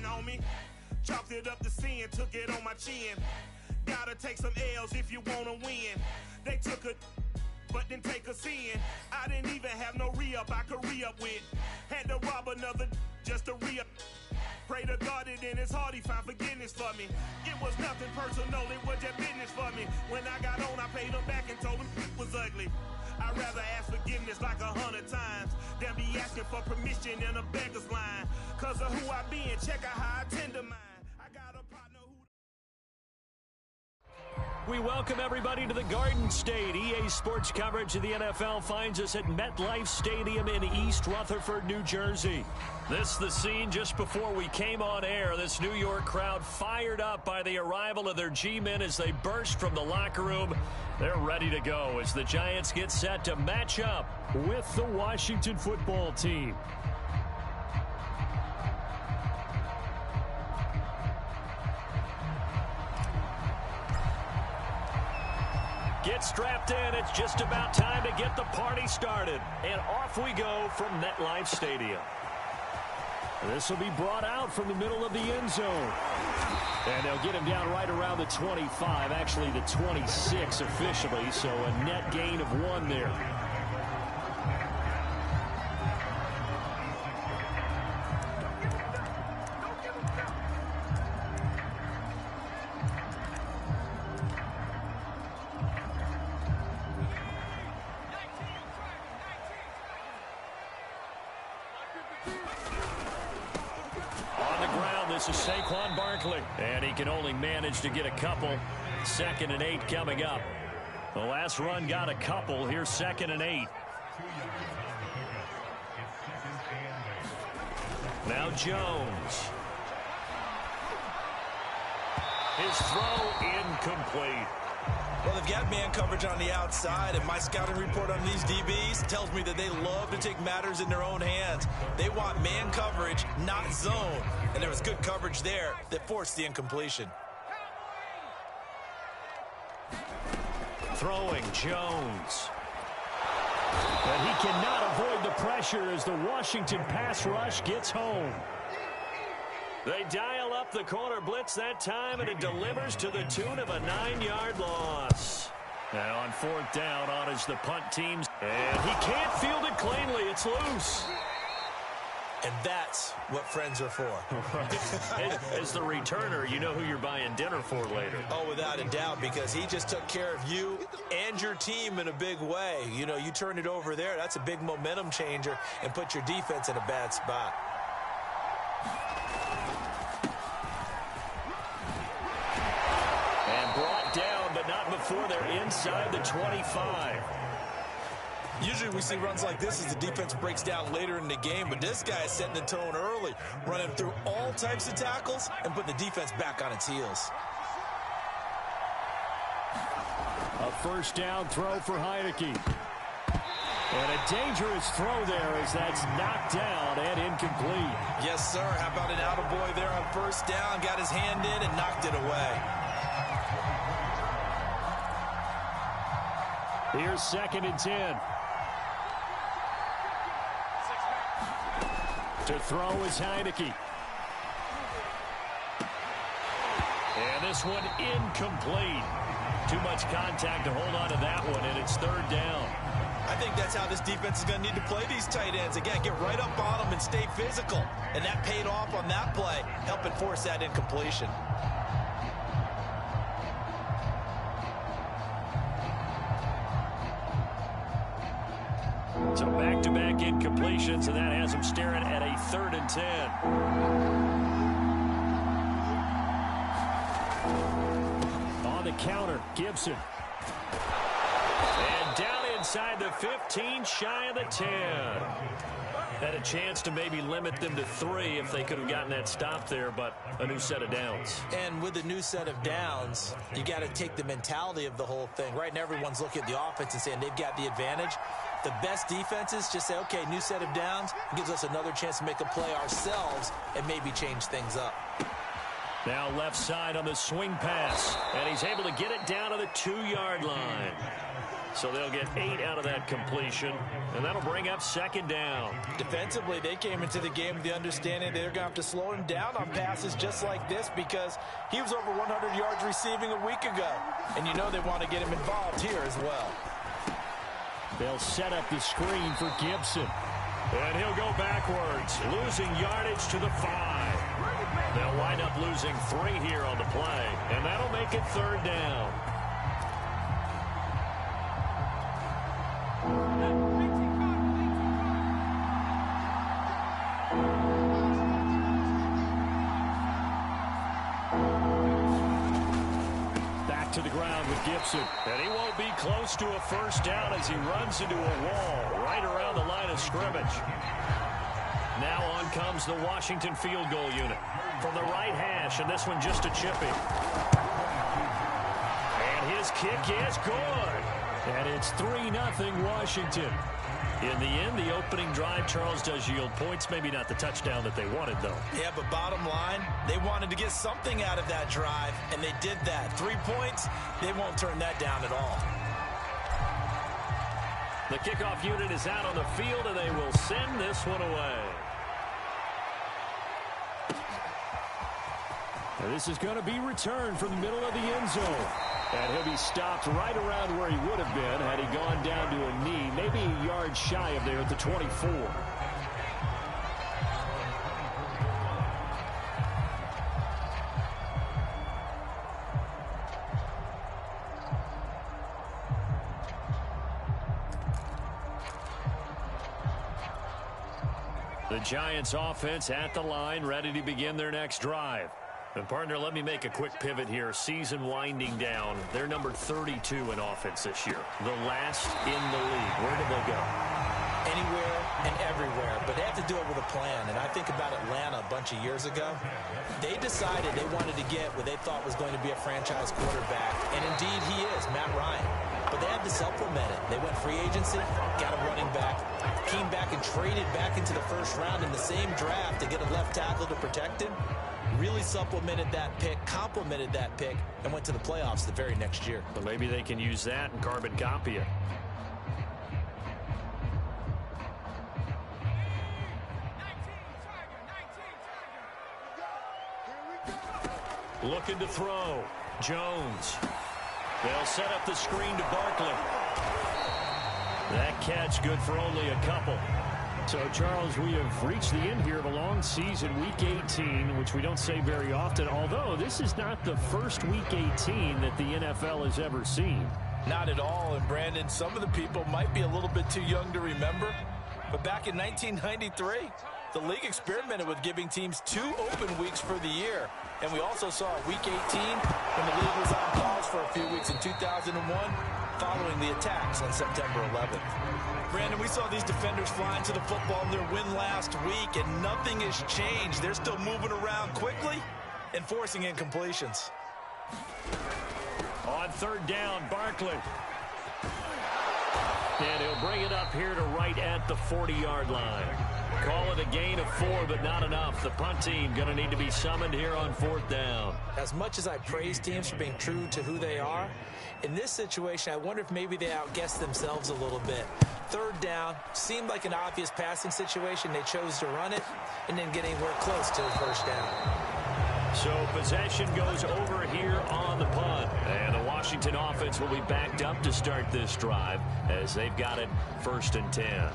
different, homie. Chalked it up to sin, took it on my chin. Gotta take some L's if you wanna win. They took a but didn't take a sin. I didn't even have no re-up I could re-up with. Had to rob another just to re-up. Pray to God that in his heart he found forgiveness for me. It was nothing personal, it was just business for me. When I got on, I paid him back and told him it was ugly. I'd rather ask forgiveness like 100 times than be asking for permission in a beggar's line. Cause of who I be and check out how I tend to mine. I got a partner who... We welcome everybody to the Garden State. EA Sports coverage of the NFL finds us at MetLife Stadium in East Rutherford, New Jersey. This is the scene just before we came on air. This New York crowd fired up by the arrival of their G-men as they burst from the locker room. They're ready to go as the Giants get set to match up with the Washington football team. Get strapped in. It's just about time to get the party started. And off we go from MetLife Stadium. This will be brought out from the middle of the end zone. And they'll get him down right around the 25, actually the 26 officially, so a net gain of 1 there. This is Saquon Barkley, and he can only manage to get a couple. 2nd and 8 coming up. The last run got a couple. Here's 2nd and 8. Now Jones. His throw incomplete. Well, they've got man coverage on the outside, and my scouting report on these DBs tells me that they love to take matters in their own hands. They want man coverage, not zone. And there was good coverage there that forced the incompletion. Throwing Jones. But he cannot avoid the pressure as the Washington pass rush gets home. They dial up the corner blitz that time, and it delivers to the tune of a 9-yard loss. Now on 4th down, on is the punt team. And he can't field it cleanly. It's loose. And that's what friends are for. As the returner, you know who you're buying dinner for later. Oh, without a doubt, because he just took care of you and your team in a big way. You know, you turn it over there, that's a big momentum changer and put your defense in a bad spot. And brought down, but not before they're inside the 25. Usually we see runs like this as the defense breaks down later in the game, but this guy is setting the tone early, running through all types of tackles and putting the defense back on its heels. A 1st down throw for Heineke. And a dangerous throw there as that's knocked down and incomplete. Yes, sir. How about an attaboy there on 1st down? Got his hand in and knocked it away. Here's 2nd and 10. To throw is Heineke. And this one incomplete. Too much contact to hold on to that one, and it's 3rd down. I think that's how this defense is going to need to play these tight ends. Again, get right up on them and stay physical. And that paid off on that play, helping force that incompletion. So back-to-back incompletions, and that has him staring at a 3rd and 10. On the counter, Gibson. And down inside the 15, shy of the 10. Had a chance to maybe limit them to 3 if they could have gotten that stop there, but a new set of downs. And with a new set of downs, you got to take the mentality of the whole thing. Right now, everyone's looking at the offense and saying they've got the advantage. The best defenses just say, okay, new set of downs. It gives us another chance to make a play ourselves and maybe change things up. Now left side on the swing pass, and he's able to get it down to the 2-yard line. So they'll get 8 out of that completion, and that'll bring up second down. Defensively, they came into the game with the understanding they're going to have to slow him down on passes just like this because he was over 100 yards receiving a week ago. And you know they want to get him involved here as well. They'll set up the screen for Gibson. And he'll go backwards, losing yardage to the 5. They'll wind up losing 3 here on the play, and that'll make it third down. Back to the ground with Gibson, and he won't be close to a first down as he runs into a wall right around the line of scrimmage. Now on comes the Washington field goal unit from the right hash, and this one just a chippy. And his kick is good. And it's 3-0 Washington. In the end, the opening drive, Charles, does yield points. Maybe not the touchdown that they wanted, though. Yeah, but bottom line, they wanted to get something out of that drive, and they did that. 3 points, they won't turn that down at all. The kickoff unit is out on the field, and they will send this one away. And this is going to be returned from the middle of the end zone. And he'll be stopped right around where he would have been had he gone down to a knee, maybe a yard shy of there at the 24. The Giants offense at the line, ready to begin their next drive. And, partner, let me make a quick pivot here. Season winding down. They're number 32 in offense this year. The last in the league. Where do they go? Anywhere and everywhere. But they have to do it with a plan. And I think about Atlanta a bunch of years ago. They decided they wanted to get what they thought was going to be a franchise quarterback. And, indeed, he is, Matt Ryan. But they had to supplement it. They went free agency, got a running back, came back and traded back into the first round in the same draft to get a left tackle to protect him. Really supplemented that pick, complemented that pick, and went to the playoffs the very next year. But maybe they can use that and carbon copy it. Looking to throw. Jones. They'll set up the screen to Barkley. That catch good for only a couple. So, Charles, we have reached the end here of a long season, Week 18, which we don't say very often, although this is not the first Week 18 that the NFL has ever seen. Not at all, and Brandon, some of the people might be a little bit too young to remember, but back in 1993, the league experimented with giving teams 2 open weeks for the year, and we also saw Week 18 when the league was on pause for a few weeks in 2001 following the attacks on September 11th. Brandon, we saw these defenders flying to the football in their win last week, and nothing has changed. They're still moving around quickly and forcing incompletions. On third down, Barkley. And he'll bring it up here to right at the 40-yard line. Call it a gain of 4, but not enough. The punt team going to need to be summoned here on fourth down. As much as I praise teams for being true to who they are, in this situation, I wonder if maybe they outguessed themselves a little bit. Third down seemed like an obvious passing situation. They chose to run it and didn't get anywhere close to the first down. So possession goes over here on the punt. And the Washington offense will be backed up to start this drive as they've got it 1st and 10.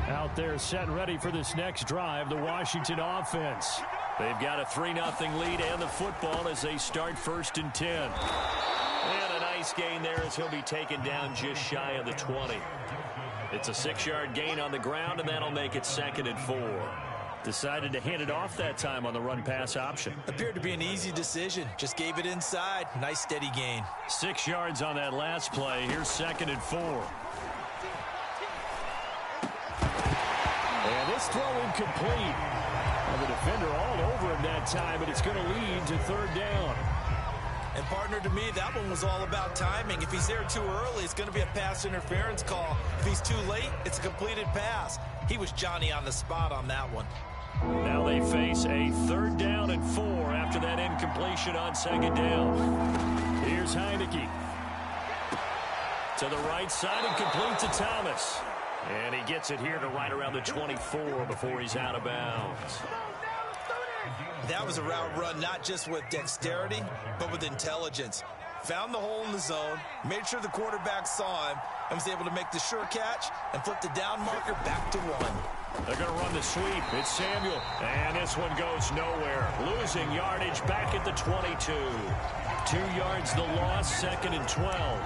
Out there set and ready for this next drive, the Washington offense. They've got a 3-0 lead and the football as they start 1st and 10. And a nice gain there as he'll be taken down just shy of the 20. It's a 6-yard gain on the ground, and that'll make it 2nd and 4. Decided to hand it off that time on the run-pass option. Appeared to be an easy decision. Just gave it inside. Nice steady gain. 6 yards on that last play. Here's 2nd and 4. And this throw incomplete. And the defender all over him that time, and it's going to lead to 3rd down. And, partner, to me, that one was all about timing. If he's there too early, it's going to be a pass interference call. If he's too late, it's a completed pass. He was Johnny on the spot on that one. Now they face a 3rd down and 4 after that incompletion on 2nd down. Here's Heineke. To the right side and complete to Thomas. And he gets it here to right around the 24 before he's out of bounds. That was a route run not just with dexterity, but with intelligence. Found the hole in the zone, made sure the quarterback saw him, and was able to make the sure catch and flip the down marker back to 1. They're going to run the sweep. It's Samuel. And this one goes nowhere. Losing yardage back at the 22. 2 yards the loss, 2nd and 12.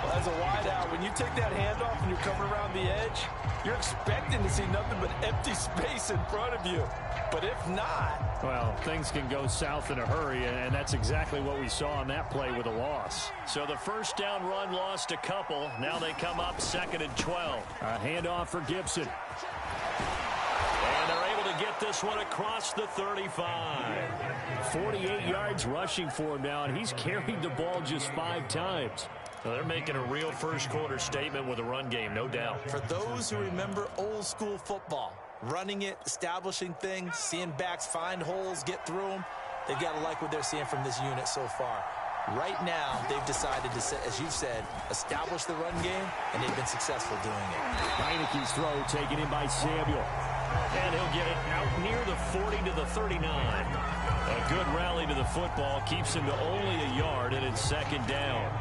Well, as a wideout, when you take that handoff and you're coming around the edge, you're expecting to see nothing but empty space in front of you. But if not... well, things can go south in a hurry, and that's exactly what we saw on that play with a loss. So the first down run lost a couple. Now they come up 2nd and 12. A handoff for Gibson. And they're able to get this one across the 35. 48 yards rushing for him now, and he's carried the ball just 5 times. Well, they're making a real first-quarter statement with a run game, no doubt. For those who remember old-school football, running it, establishing things, seeing backs find holes, get through them, they've got to like what they're seeing from this unit so far. Right now, they've decided to, as you've said, establish the run game, and they've been successful doing it. Heineke's throw taken in by Samuel. And he'll get it out near the 40 to the 39. A good rally to the football keeps him to only a yard, and it's 2nd down.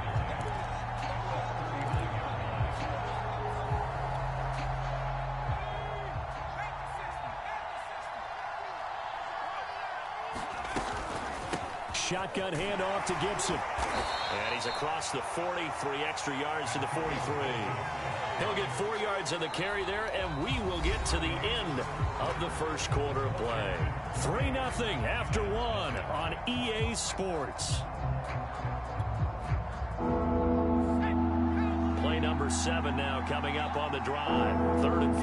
Shotgun handoff to Gibson. And he's across the 40, 3 extra yards to the 43. He'll get 4 yards on the carry there, and we will get to the end of the first quarter of play. 3-0 after 1 on EA Sports. Play number 7 now coming up on the drive. 3rd and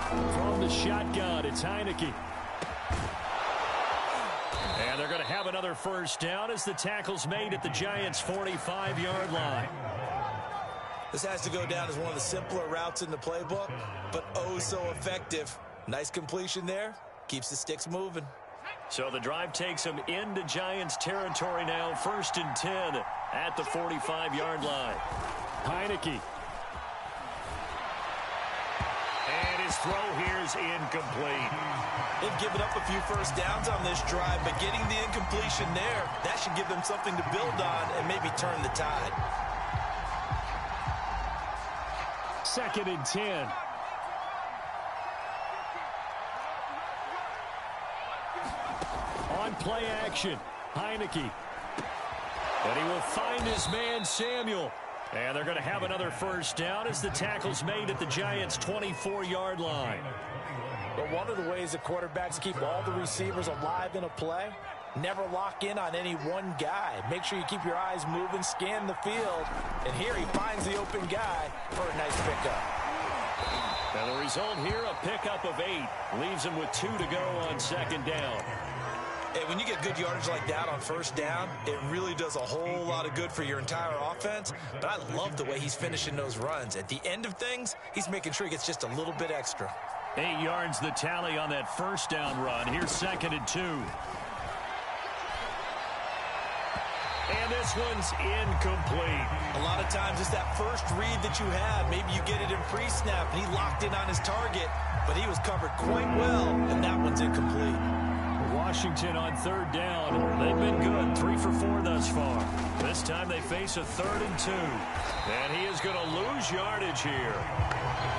5. From the shotgun, it's Heineke. And they're going to have another first down as the tackle's made at the Giants' 45-yard line. This has to go down as one of the simpler routes in the playbook, but oh so effective. Nice completion there. Keeps the sticks moving. So the drive takes them into Giants territory now. 1st and 10 at the 45-yard line. Heineke. And his throw here is incomplete. They've given up a few first downs on this drive, but getting the incompletion there, that should give them something to build on and maybe turn the tide. 2nd and 10. On play action, Heineke. And he will find his man, Samuel. And they're going to have another first down as the tackle's made at the Giants' 24-yard line. But one of the ways that quarterbacks keep all the receivers alive in a play, never lock in on any one guy. Make sure you keep your eyes moving, scan the field. And here he finds the open guy for a nice pickup. And the result here, a pickup of 8. Leaves him with 2 to go on 2nd down. Hey, when you get good yardage like that on first down, it really does a whole lot of good for your entire offense. But I love the way he's finishing those runs. At the end of things, he's making sure he gets just a little bit extra. 8 yards the tally on that first down run. Here's 2nd and 2. And this one's incomplete. A lot of times it's that first read that you have. Maybe you get it in pre-snap, and he locked in on his target, but he was covered quite well, and that one's incomplete. Washington on 3rd down. They've been good, 3 for 4 thus far. This time they face a 3rd and 2. And he is going to lose yardage here.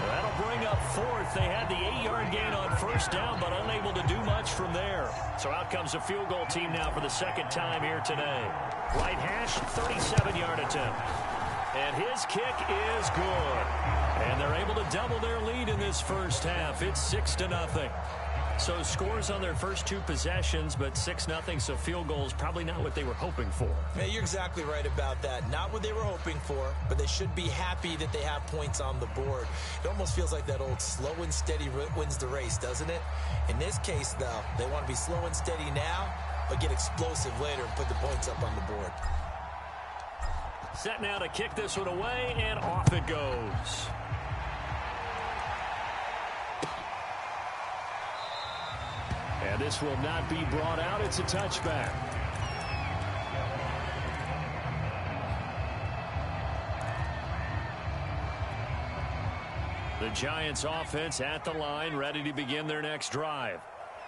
That'll bring up 4th. They had the 8-yard gain on first down, but unable to do much from there. So out comes a field goal team now for the 2nd time here today. Right hash, 37-yard attempt. And his kick is good. And they're able to double their lead in this first half. It's 6-0. So scores on their first 2 possessions, but 6-0, so field goals probably not what they were hoping for. Yeah, you're exactly right about that. Not what they were hoping for, but they should be happy that they have points on the board. It almost feels like that old slow and steady wins the race, doesn't it? In this case, though, they want to be slow and steady now, but get explosive later and put the points up on the board. Set now to kick this one away, and off it goes. And this will not be brought out. It's a touchback. Giants offense at the line, ready to begin their next drive.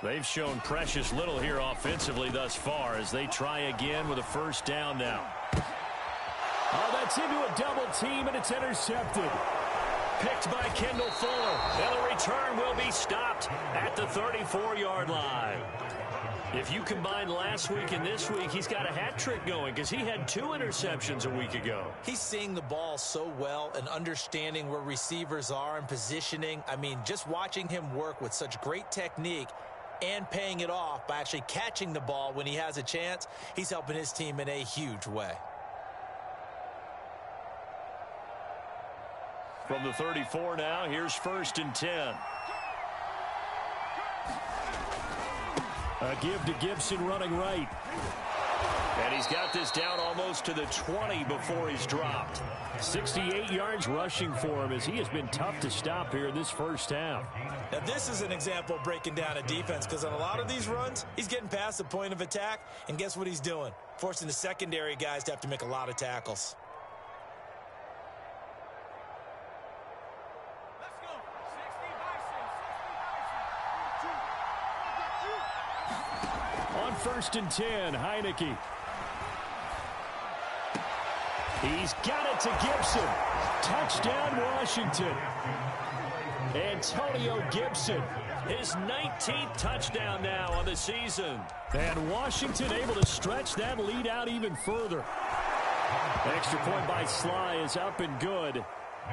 They've shown precious little here offensively thus far as they try again with a first down now. Oh, that's into a double team, and it's intercepted. Picked by Kendall Fuller, and the return will be stopped at the 34-yard line. If you combine last week and this week, he's got a hat trick going because he had 2 interceptions a week ago. He's seeing the ball so well and understanding where receivers are and positioning. I mean, just watching him work with such great technique and paying it off by actually catching the ball when he has a chance, he's helping his team in a huge way. From the 34 now, here's 1st and 10. A give to Gibson running right. And he's got this down almost to the 20 before he's dropped. 68 yards rushing for him as he has been tough to stop here in this first half. Now, this is an example of breaking down a defense because on a lot of these runs, he's getting past the point of attack, and guess what he's doing? Forcing the secondary guys to have to make a lot of tackles. On 1st and 10, Heineke. He's got it to Gibson. Touchdown, Washington. Antonio Gibson. His 19th touchdown now on the season. And Washington able to stretch that lead out even further. Extra point by Sly is up and good.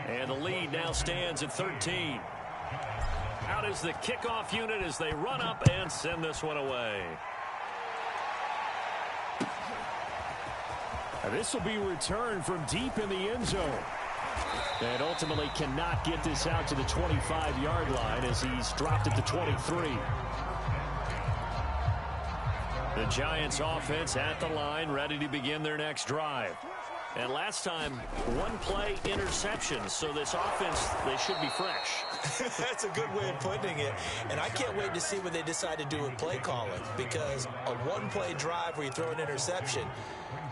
And the lead now stands at 13. Out is the kickoff unit as they run up and send this one away. This will be returned from deep in the end zone. And ultimately cannot get this out to the 25-yard line as he's dropped at the 23. The Giants offense at the line, ready to begin their next drive. And last time, 1 play interception, so this offense, they should be fresh. That's a good way of putting it. And I can't wait to see what they decide to do with play calling, because a 1-play drive where you throw an interception,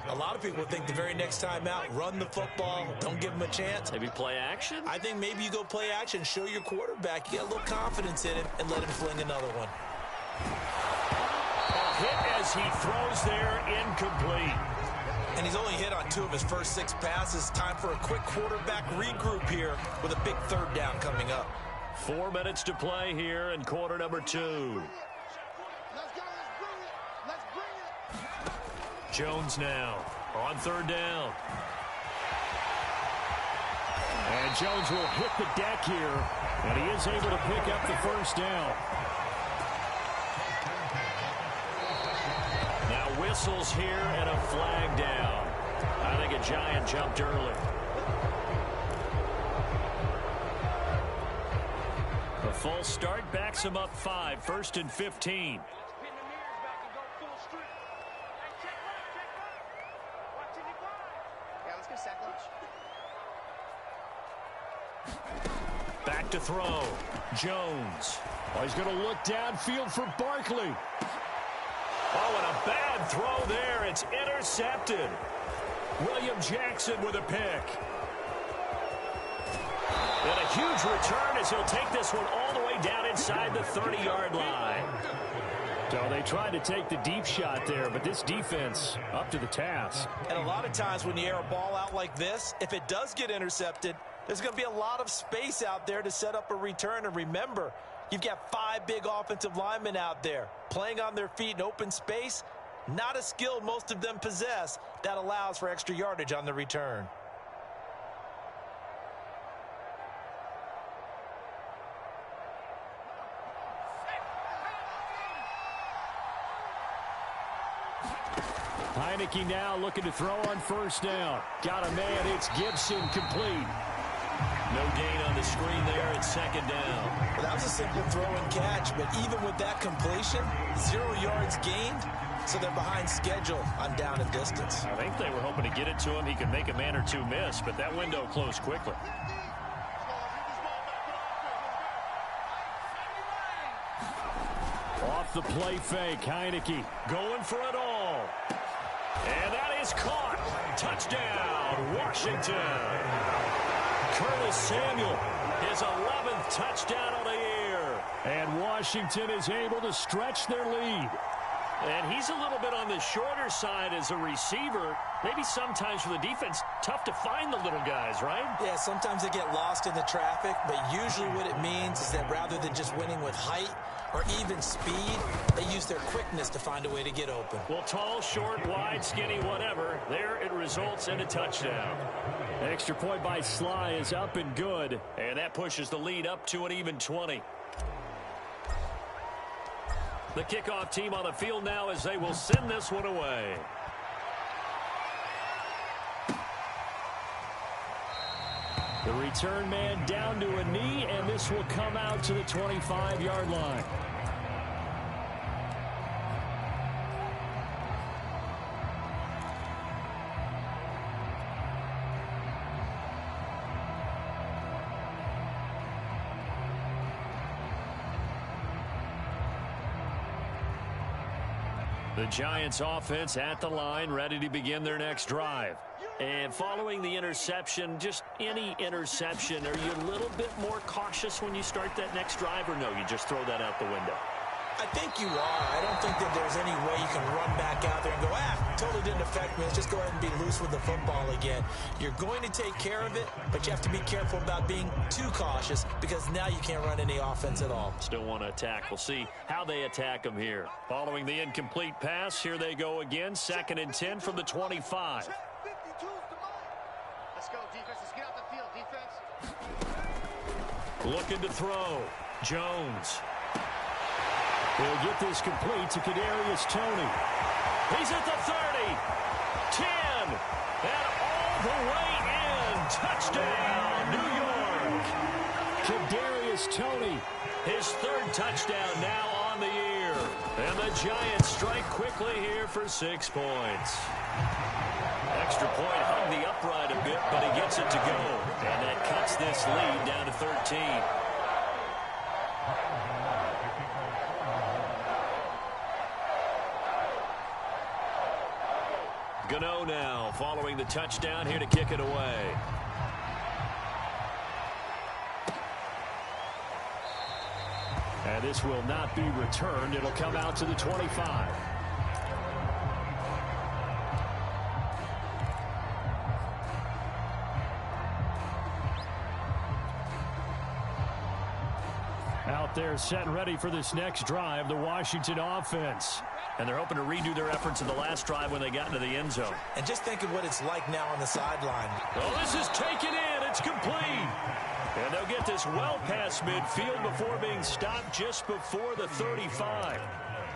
a lot of people think the very next time out, run the football, don't give him a chance. Maybe play action? I think maybe you go play action, show your quarterback, you get a little confidence in him, and let him fling another one. A hit as he throws there, incomplete. And he's only hit on 2 of his first 6 passes. Time for a quick quarterback regroup here with a big 3rd down coming up. 4 minutes to play here in quarter number 2. Jones now on 3rd down. And Jones will hit the deck here, and he is able to pick up the first down. Now whistles here and a flag down. I think a Giant jumped early. The false start backs him up 5, 1st and 15. Back to throw. Jones. Oh, he's going to look downfield for Barkley. Oh, and a bad throw there. It's intercepted. William Jackson with a pick. And a huge return as he'll take this one all the way down inside the 30-yard line. So they tried to take the deep shot there, but this defense up to the task. And a lot of times when you air a ball out like this, if it does get intercepted, there's going to be a lot of space out there to set up a return. And remember, you've got 5 big offensive linemen out there playing on their feet in open space. Not a skill most of them possess that allows for extra yardage on the return. Heineke now looking to throw on 1st down. Got a man. It's Gibson, complete. No gain on the screen there. It's 2nd down. Well, that was a simple throw and catch, but even with that completion, 0 yards gained, so they're behind schedule on down and distance. I think they were hoping to get it to him. He could make a man or 2 miss, but that window closed quickly. Off the play fake, Heineke going for it all. And that is caught. Touchdown, Washington. Curtis Samuel, his 11th touchdown on the year. And Washington is able to stretch their lead. And he's a little bit on the shorter side as a receiver. Maybe sometimes for the defense, tough to find the little guys, right? Yeah, sometimes they get lost in the traffic, but usually what it means is that rather than just winning with height or even speed, they use their quickness to find a way to get open. Well, tall, short, wide, skinny, whatever, there it results in a touchdown. Extra point by Sly is up and good. And that pushes the lead up to an even 20. The kickoff team on the field now as they will send this one away. The return man down to a knee, and this will come out to the 25-yard line. The Giants offense at the line, ready to begin their next drive. And following the interception, just any interception, are you a little bit more cautious when you start that next drive, or no, you just throw that out the window? I think you are. I don't think that there's any way you can run back out there and go, totally didn't affect me. Let's just go ahead and be loose with the football again. You're going to take care of it, but you have to be careful about being too cautious because now you can't run any offense at all. Still want to attack. We'll see how they attack them here. Following the incomplete pass, here they go again. 2nd and 10 from the 25. Let's go, defense. Let's get out the field, defense. Looking to throw. Jones. He'll get this complete to Kadarius Toney. He's at the 30, 10, and all the way in. Touchdown, New York. Kadarius Toney. His 3rd touchdown now on the year. And the Giants strike quickly here for 6 points. Extra point hung the upright a bit, but he gets it to go. And that cuts this lead down to 13. Gano now following the touchdown here to kick it away. And this will not be returned. It'll come out to the 25. Out there set and ready for this next drive, the Washington offense. And they're hoping to redo their efforts in the last drive when they got into the end zone. And just think of what it's like now on the sideline. Oh, this is taken in. It's complete. And they'll get this well past midfield before being stopped just before the 35.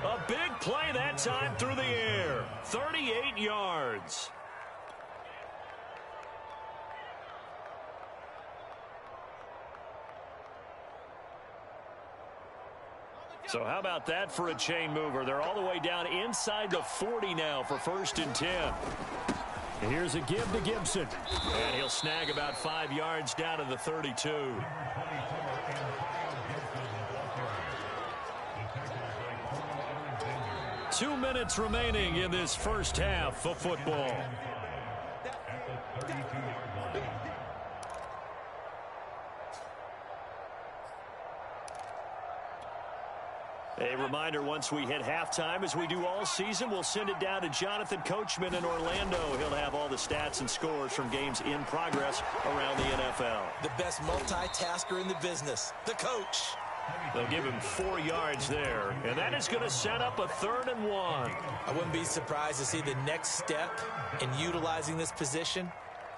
A big play that time through the air. 38 yards. So how about that for a chain mover? They're all the way down inside the 40 now for 1st and 10. Here's a give to Gibson. And he'll snag about 5 yards down to the 32. Two minutes remaining in this first half of football. A reminder, once we hit halftime, as we do all season, we'll send it down to Jonathan Coachman in Orlando. He'll have all the stats and scores from games in progress around the NFL. The best multitasker in the business, the coach. They'll give him 4 yards there, and that is going to set up a 3rd and 1. I wouldn't be surprised to see the next step in utilizing this position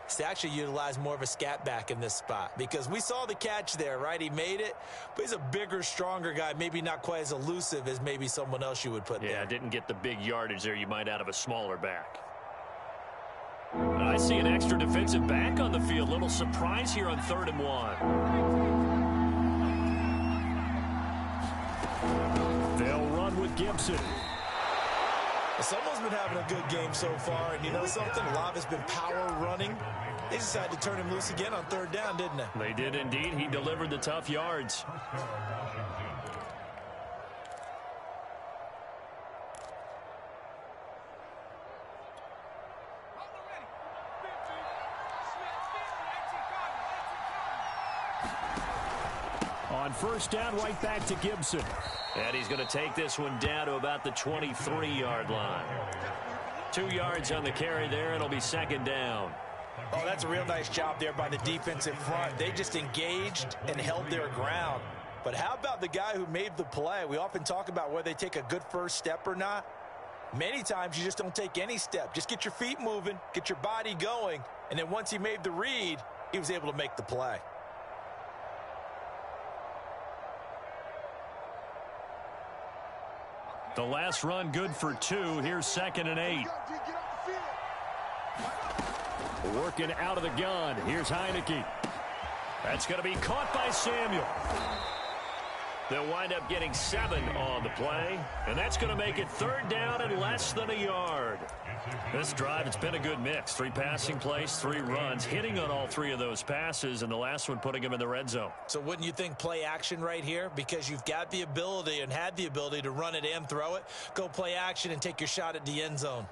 is to actually utilize more of a scat back in this spot, because we saw the catch there, right? He made it, but he's a bigger, stronger guy, maybe not quite as elusive as maybe someone else you would put there. Yeah, didn't get the big yardage there you might out of a smaller back. I see an extra defensive back on the field. Little surprise here on 3rd and 1. They'll run with Gibson. Someone's been having a good game so far, and you know something? A lot of it's been power running. They decided to turn him loose again on 3rd down, didn't they? They did indeed. He delivered the tough yards. On first down, right back to Gibson. And he's going to take this one down to about the 23-yard line. 2 yards on the carry there. It'll be second down. Oh, that's a real nice job there by the defensive front. They just engaged and held their ground. But how about the guy who made the play? We often talk about whether they take a good first step or not. Many times you just don't take any step. Just get your feet moving, get your body going, and then once he made the read, he was able to make the play. The last run good for 2. Here's 2nd and 8. Working out of the gun. Here's Heineke. That's going to be caught by Samuel. They'll wind up getting 7 on the play, and that's going to make it 3rd down and less than a yard. This drive, it's been a good mix. 3 passing plays, 3 runs, hitting on all 3 of those passes, and the last one putting him in the red zone. So wouldn't you think play action right here? Because you've got the ability and had the ability to run it and throw it. Go play action and take your shot at the end zone.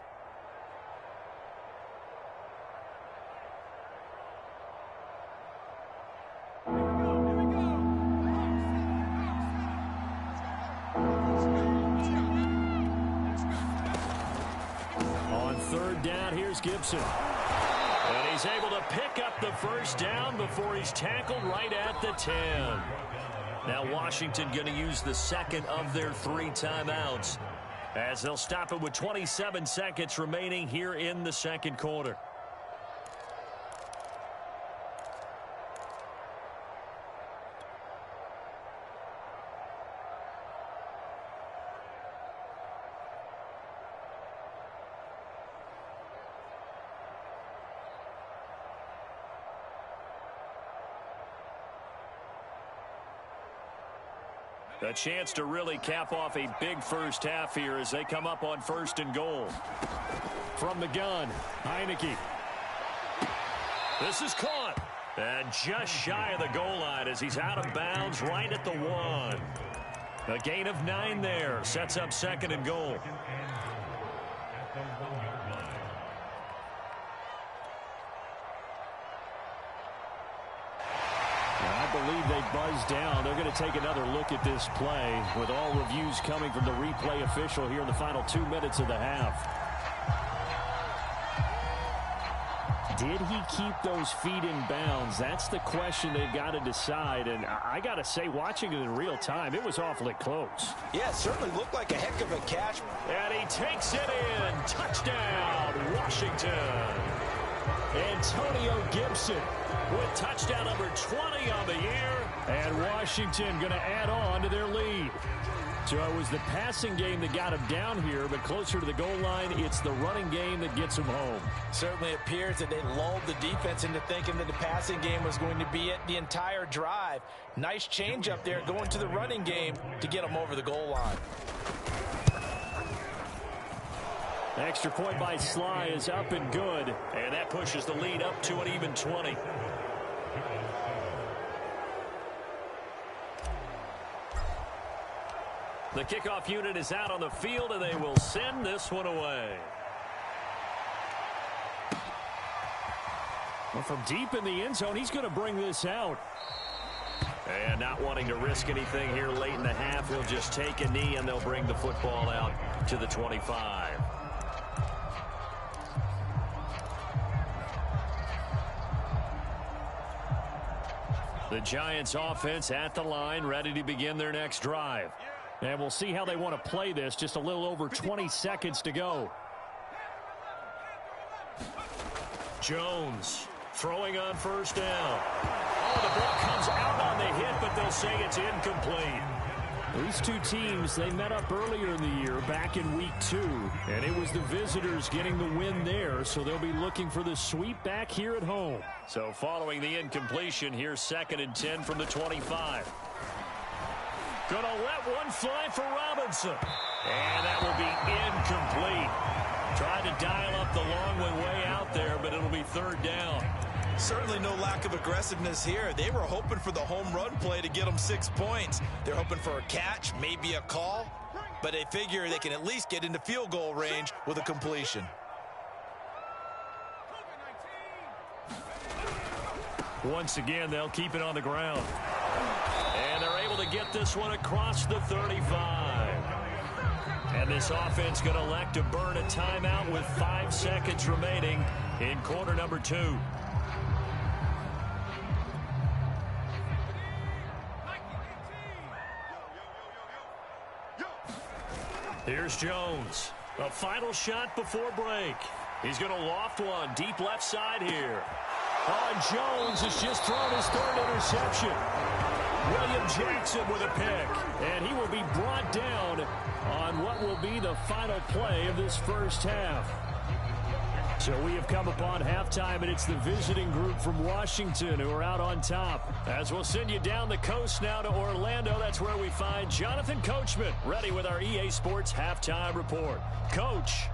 Gibson. And he's able to pick up the first down before he's tackled right at the 10. Now Washington going to use the second of their 3 timeouts as they'll stop it with 27 seconds remaining here in the second quarter. A chance to really cap off a big first half here as they come up on 1st and goal. From the gun, Heineke. This is caught. And just shy of the goal line as he's out of bounds right at the 1. A gain of 9 there. Sets up 2nd and goal. I believe they buzzed down. They're going to take another look at this play with all reviews coming from the replay official here in the final 2 minutes of the half. Did he keep those feet in bounds? That's the question they've got to decide. And I got to say, watching it in real time, it was awfully close. Yeah, it certainly looked like a heck of a catch. And he takes it in. Touchdown, Washington. Antonio Gibson with touchdown number 20 on the year. And Washington going to add on to their lead. So it was the passing game that got him down here, but closer to the goal line, it's the running game that gets him home. Certainly appears that they lulled the defense into thinking that the passing game was going to be it the entire drive. Nice change up there going to the running game to get them over the goal line. Extra point by Sly is up and good. And that pushes the lead up to an even 20. The kickoff unit is out on the field, and they will send this one away. Well, from deep in the end zone, he's going to bring this out. And not wanting to risk anything here late in the half, he'll just take a knee, and they'll bring the football out to the 25. The Giants offense at the line, ready to begin their next drive. And we'll see how they want to play this. Just a little over 20 seconds to go. Jones throwing on first down. Oh, the ball comes out on the hit, but they'll say it's incomplete. These two teams, they met up earlier in the year, back in week 2. And it was the visitors getting the win there, so they'll be looking for the sweep back here at home. So following the incompletion, here's 2nd and 10 from the 25. Gonna let one fly for Robinson. And that will be incomplete. Tried to dial up the long one way out there, but it'll be 3rd down. Certainly no lack of aggressiveness here. They were hoping for the home run play to get them 6 points. They're hoping for a catch, maybe a call, but they figure they can at least get into field goal range with a completion. Once again, they'll keep it on the ground. And they're able able to get this one across the 35. And this offense going to elect to burn a timeout with 5 seconds remaining in quarter number 2. Here's Jones. A final shot before break. He's going to loft one deep left side here. Oh, and Jones has just thrown his 3rd interception. William Jackson with a pick. And he will be brought down on what will be the final play of this first half. So we have come upon halftime, and it's the visiting group from Washington who are out on top. As we'll send you down the coast now to Orlando, that's where we find Jonathan Coachman ready with our EA Sports Halftime Report. Coach.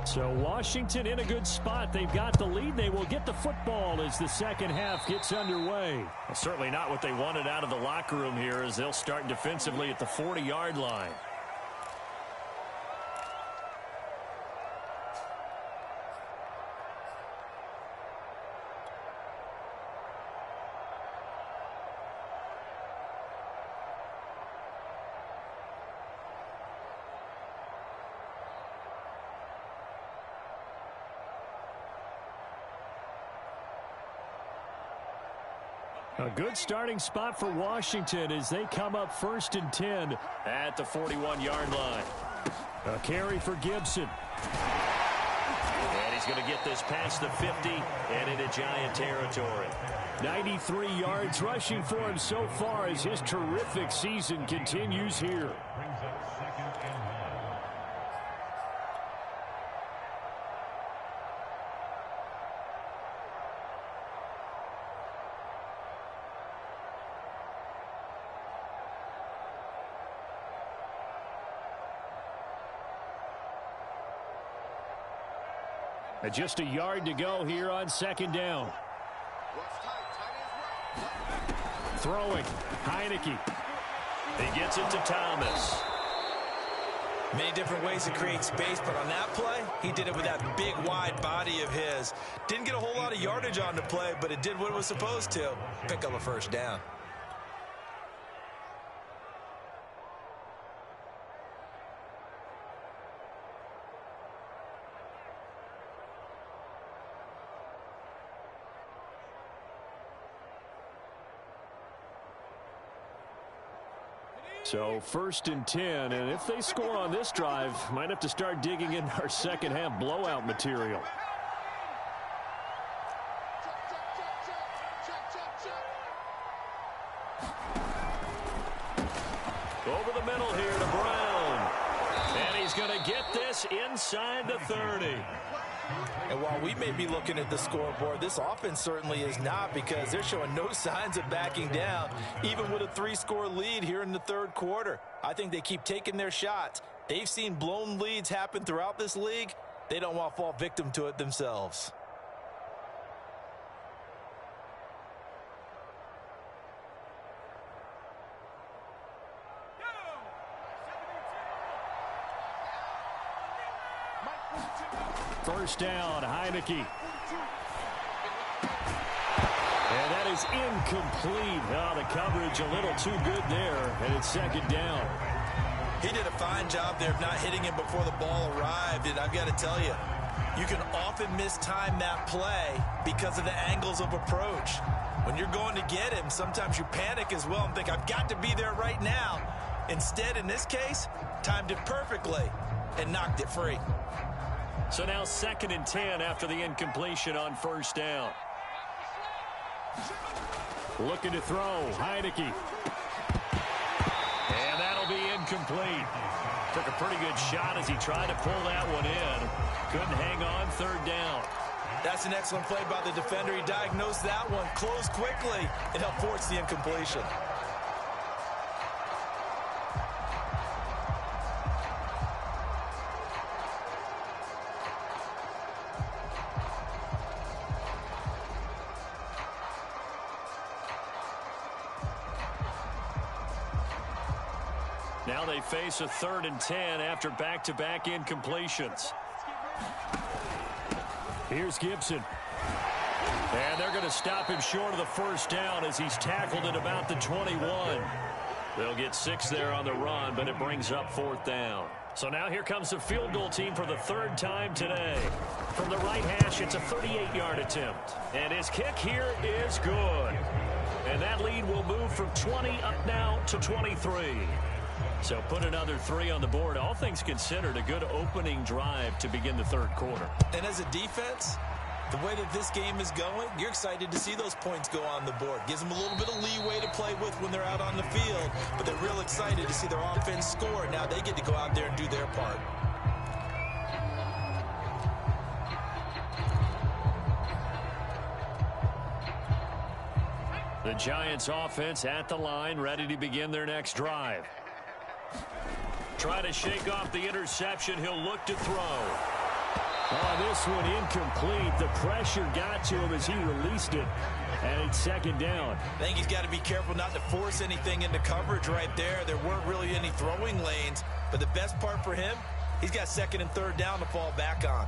So Washington in a good spot. They've got the lead. They will get the football as the second half gets underway. Well, certainly not what they wanted out of the locker room here as they'll start defensively at the 40-yard line. A good starting spot for Washington as they come up 1st and 10 at the 41-yard line. A carry for Gibson. And he's going to get this past the 50 and into Giant territory. 93 yards rushing for him so far as his terrific season continues here. Just a yard to go here on 2nd down. Throwing. Heineke. He gets it to Thomas. Many different ways to create space, but on that play, he did it with that big, wide body of his. Didn't get a whole lot of yardage on the play, but it did what it was supposed to. Pick up a 1st down. So 1st and 10, and if they score on this drive, might have to start digging in our second half blowout material. Over the middle here to Brown. And he's going to get this inside the 30. And while we may be looking at the scoreboard, this offense certainly is not, because they're showing no signs of backing down, even with a 3-score lead here in the 3rd quarter. I think they keep taking their shots. They've seen blown leads happen throughout this league. They don't want to fall victim to it themselves. First down, Heineke. And that is incomplete. Oh, the coverage a little too good there, and it's 2nd down. He did a fine job there of not hitting him before the ball arrived, and I've got to tell you, you can often mistime that play because of the angles of approach. When you're going to get him, sometimes you panic as well and think, I've got to be there right now. Instead, in this case, timed it perfectly and knocked it free. So now 2nd and 10 after the incompletion on 1st down. Looking to throw, Heineke. And that'll be incomplete. Took a pretty good shot as he tried to pull that one in. Couldn't hang on, third down. That's an excellent play by the defender. He diagnosed that one, closed quickly, and helped force the incompletion. Now they face a 3rd and 10 after back-to-back incompletions. Here's Gibson. And they're going to stop him short of the first down as he's tackled at about the 21. They'll get 6 there on the run, but it brings up 4th down. So now here comes the field goal team for the 3rd time today. From the right hash, it's a 38-yard attempt. And his kick here is good. And that lead will move from 20 up now to 23. So put another 3 on the board. All things considered, a good opening drive to begin the 3rd quarter. And as a defense, the way that this game is going, you're excited to see those points go on the board. Gives them a little bit of leeway to play with when they're out on the field, but they're real excited to see their offense score. Now they get to go out there and do their part. The Giants offense at the line, ready to begin their next drive. Try to shake off the interception. He'll look to throw. Oh, this one incomplete. The pressure got to him as he released it. And it's 2nd down. I think he's got to be careful not to force anything into coverage right there. There weren't really any throwing lanes. But the best part for him, he's got 2nd and 3rd down to fall back on.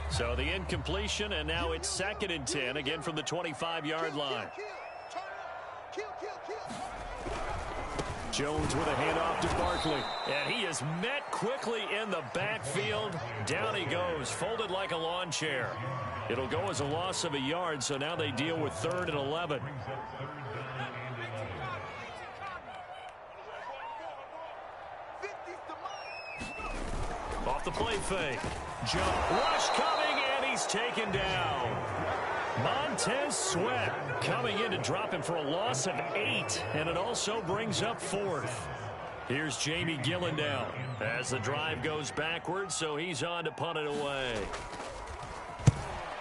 So the incompletion, and now it's 2nd and 10, again from the 25-yard line. Jones with a handoff to Barkley. And he is met quickly in the backfield. Down he goes, folded like a lawn chair. It'll go as a loss of a yard, so now they deal with 3rd and 11. Off the play fake. Jump. Rush coming, and he's taken down. Montez Sweat coming in to drop him for a loss of 8, and it also brings up 4th. Here's Jamie Gillen down as the drive goes backwards, so he's on to punt it away.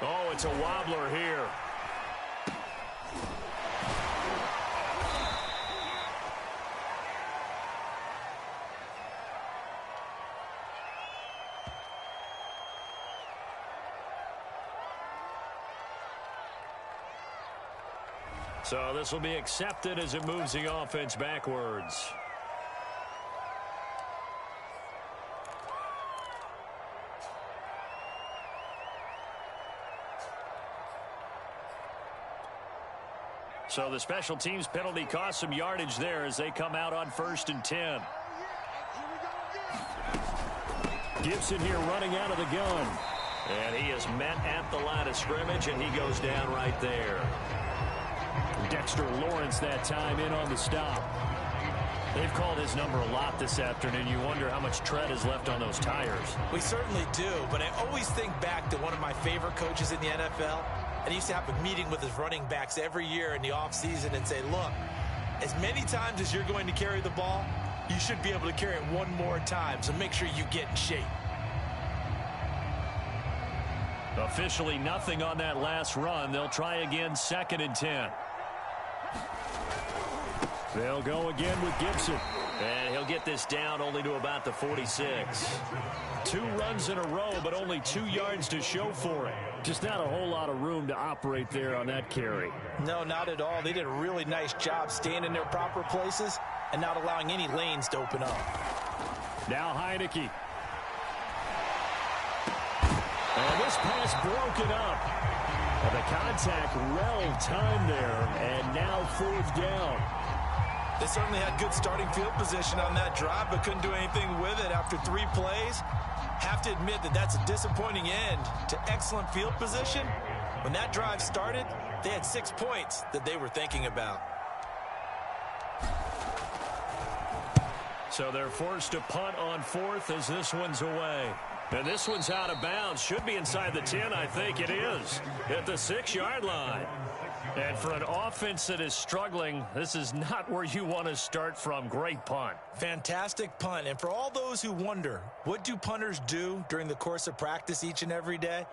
Oh, it's a wobbler here. So this will be accepted as it moves the offense backwards. So the special teams penalty cost some yardage there as they come out on 1st and 10. Gibson here running out of the gun. And he is met at the line of scrimmage, and he goes down right there. Dexter Lawrence that time in on the stop. They've called his number a lot this afternoon. You wonder how much tread is left on those tires. We certainly do, but I always think back to one of my favorite coaches in the NFL. And he used to have a meeting with his running backs every year in the offseason and say, look, as many times as you're going to carry the ball, you should be able to carry it one more time, so make sure you get in shape. Officially nothing on that last run. They'll try again 2nd and 10. They'll go again with Gibson. And he'll get this down only to about the 46. 2 runs in a row, but only 2 yards to show for it. Just not a whole lot of room to operate there on that carry. No, not at all. They did a really nice job staying in their proper places and not allowing any lanes to open up. Now Heineke. And this pass broken up. And the contact well timed there, and now 4th down. They certainly had good starting field position on that drive, but couldn't do anything with it after 3 plays. Have to admit that that's a disappointing end to excellent field position. When that drive started, they had 6 points that they were thinking about. So they're forced to punt on 4th as this one's away. And this one's out of bounds. Should be inside the 10. I think it is. At the 6-yard line. And for an offense that is struggling, this is not where you want to start from. Great punt. Fantastic punt. And for all those who wonder, what do punters do during the course of practice each and every day?